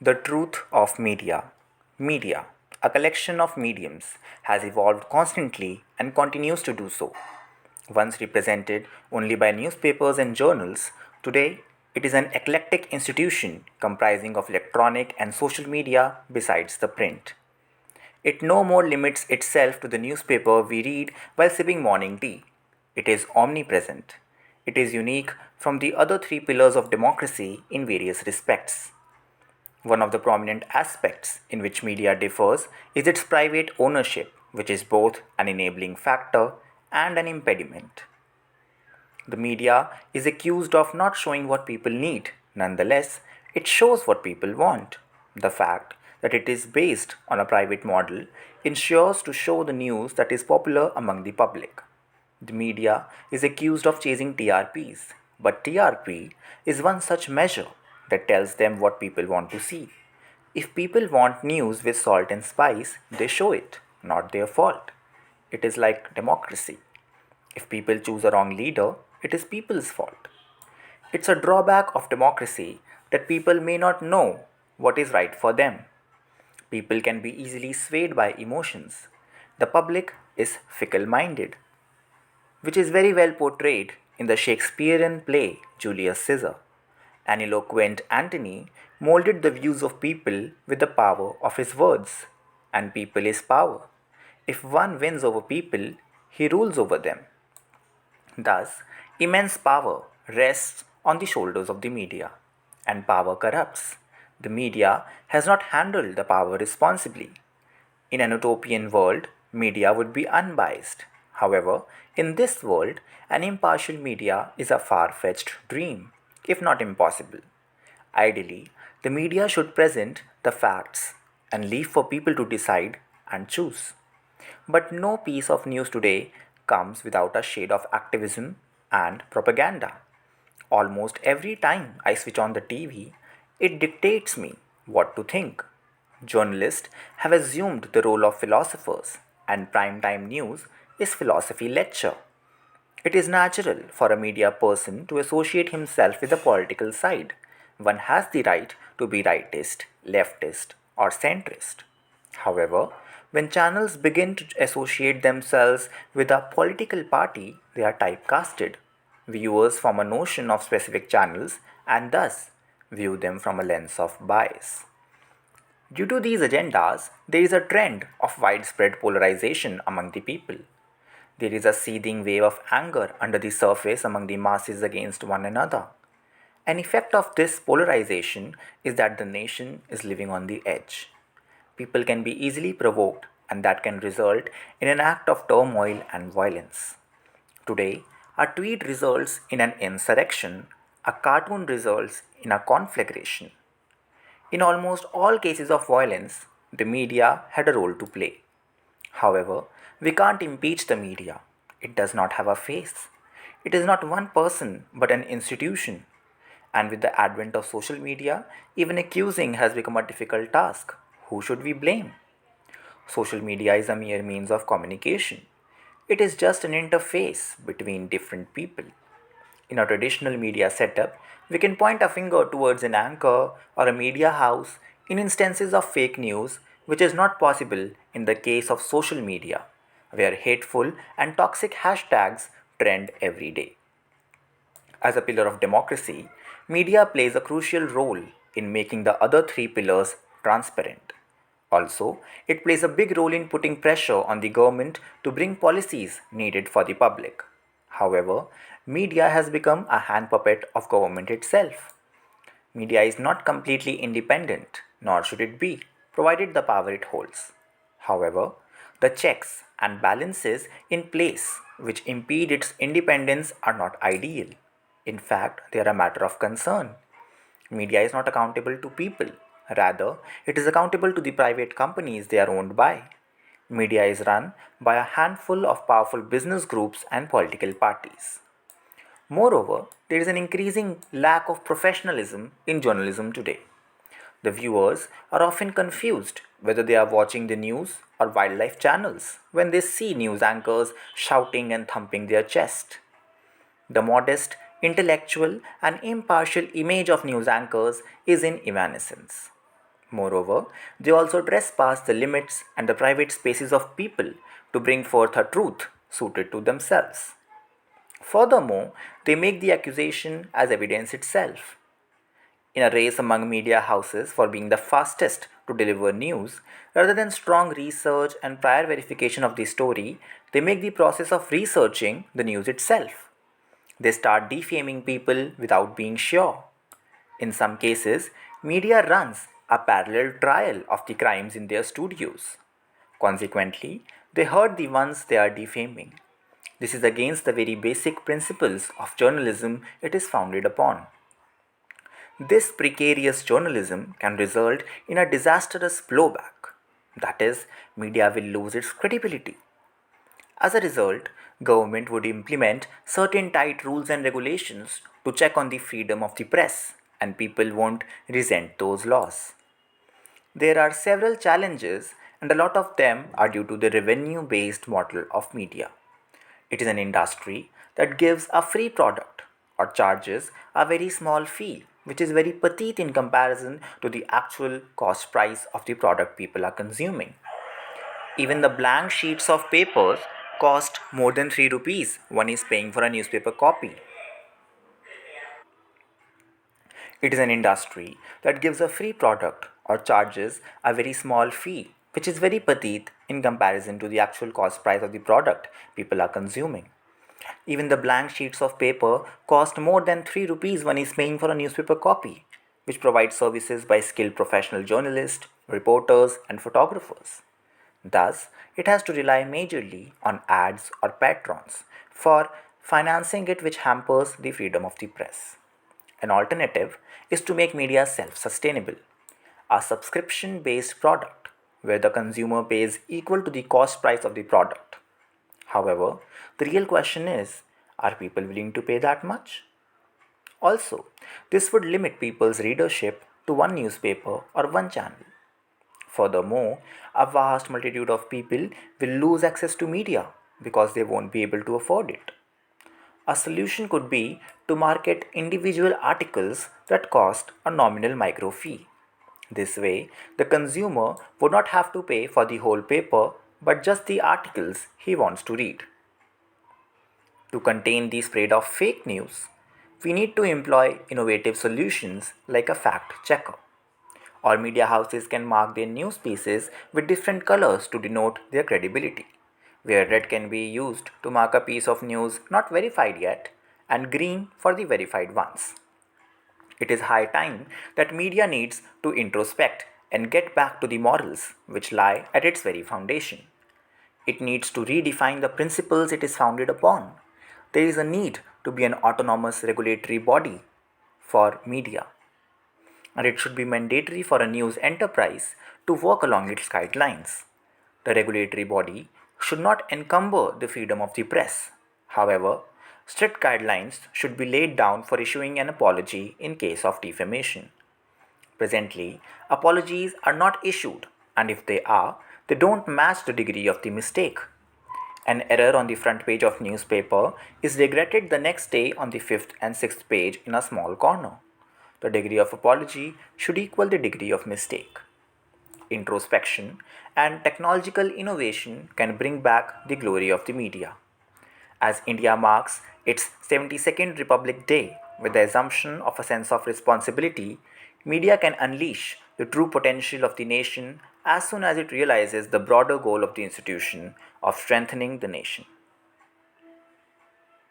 The truth of media. Media, a collection of mediums, has evolved constantly and continues to do so. Once represented only by newspapers and journals, today it is an eclectic institution comprising of electronic and social media besides the print. It no more limits itself to the newspaper we read while sipping morning tea. It is omnipresent. It is unique from the other three pillars of democracy in various respects. One of the prominent aspects in which media differs is its private ownership, which is both an enabling factor and an impediment. The media is accused of not showing what people need. Nonetheless, it shows what people want. The fact that it is based on a private model ensures to show the news that is popular among the public. The media is accused of chasing TRPs, but TRP is one such measure that tells them what people want to see. If people want news with salt and spice, they show it, not their fault. It is like democracy. If people choose a wrong leader, it is people's fault. It's a drawback of democracy that people may not know what is right for them. People can be easily swayed by emotions. The public is fickle-minded, which is very well portrayed in the Shakespearean play Julius Caesar. An eloquent Antony molded the views of people with the power of his words, and people is power. If one wins over people, he rules over them. Thus, immense power rests on the shoulders of the media, and power corrupts. The media has not handled the power responsibly. In an utopian world, media would be unbiased. However, in this world, an impartial media is a far fetched dream, if not impossible. Ideally, the media should present the facts and leave for people to decide and choose. But no piece of news today comes without a shade of activism and propaganda. Almost every time I switch on the TV, it dictates me what to think. Journalists have assumed the role of philosophers, and primetime news is philosophy lecture. It is natural for a media person to associate himself with the political side. One has the right to be rightist, leftist, or centrist. However, when channels begin to associate themselves with a political party, they are typecasted. Viewers form a notion of specific channels and thus view them from a lens of bias. Due to these agendas, there is a trend of widespread polarization among the people. There is a seething wave of anger under the surface among the masses against one another. An effect of this polarization is that the nation is living on the edge. People can be easily provoked, and that can result in an act of turmoil and violence. Today, a tweet results in an insurrection, a cartoon results in a conflagration. In almost all cases of violence, the media had a role to play. However, we can't impeach the media. It does not have a face. It is not one person but an institution. And with the advent of social media, even accusing has become a difficult task. Who should we blame? Social media is a mere means of communication. It is just an interface between different people. In a traditional media setup, we can point a finger towards an anchor or a media house in instances of fake news, which is not possible in the case of social media, where hateful and toxic hashtags trend every day. As a pillar of democracy, media plays a crucial role in making the other three pillars transparent. Also, it plays a big role in putting pressure on the government to bring policies needed for the public. However, media has become a hand puppet of government itself. Media is not completely independent, nor should it be, provided the power it holds. However, the checks and balances in place which impede its independence are not ideal. In fact, they are a matter of concern. Media is not accountable to people. Rather, it is accountable to the private companies they are owned by. Media is run by a handful of powerful business groups and political parties. Moreover, there is an increasing lack of professionalism in journalism today. The viewers are often confused whether they are watching the news or wildlife channels when they see news anchors shouting and thumping their chest. The modest, intellectual, and impartial image of news anchors is in evanescence. Moreover, they also trespass the limits and the private spaces of people to bring forth a truth suited to themselves. Furthermore, they make the accusation as evidence itself. In a race among media houses for being the fastest to deliver news, rather than strong research and prior verification of the story, they make the process of researching the news itself. They start defaming people without being sure. In some cases, media runs a parallel trial of the crimes in their studios. Consequently, they hurt the ones they are defaming. This is against the very basic principles of journalism it is founded upon. This precarious journalism can result in a disastrous blowback. That is, media will lose its credibility. As a result, government would implement certain tight rules and regulations to check on the freedom of the press, and people won't resent those laws. There are several challenges, and a lot of them are due to the revenue based model of media. It is an industry that gives a free product or charges a very small fee, which is very petite in comparison to the actual cost price of the product people are consuming. Even the blank sheets of papers cost more than 3 rupees one is paying for a newspaper copy. It is an industry that gives a free product or charges a very small fee, which is very petite in comparison to the actual cost price of the product people are consuming. Even the blank sheets of paper cost more than 3 rupees one is paying for a newspaper copy, which provides services by skilled professional journalists, reporters, and photographers. Thus, it has to rely majorly on ads or patrons for financing it, which hampers the freedom of the press. An alternative is to make media self sustainable, a subscription based product where the consumer pays equal to the cost price of the product. However, the real question is, are people willing to pay that much? Also, this would limit people's readership to one newspaper or one channel. Furthermore, a vast multitude of people will lose access to media because they won't be able to afford it. A solution could be to market individual articles that cost a nominal micro fee. This way, the consumer would not have to pay for the whole paper but just the articles he wants to read. To contain the spread of fake news, we need to employ innovative solutions like a fact checker. Or media houses can mark their news pieces with different colors to denote their credibility, where red can be used to mark a piece of news not verified yet, and green for the verified ones. It is high time that media needs to introspect and get back to the morals which lie at its very foundation. It needs to redefine the principles it is founded upon. There is a need to be an autonomous regulatory body for media, and it should be mandatory for a news enterprise to work along its guidelines. The regulatory body should not encumber the freedom of the press. However, strict guidelines should be laid down for issuing an apology in case of defamation. Presently, apologies are not issued, and if they are, they don't match the degree of the mistake. An error on the front page of newspaper is regretted the next day on the fifth and sixth page in a small corner. The degree of apology should equal the degree of mistake. Introspection and technological innovation can bring back the glory of the media. As India marks its 72nd Republic Day with the assumption of a sense of responsibility, media can unleash the true potential of the nation as soon as it realizes the broader goal of the institution of strengthening the nation.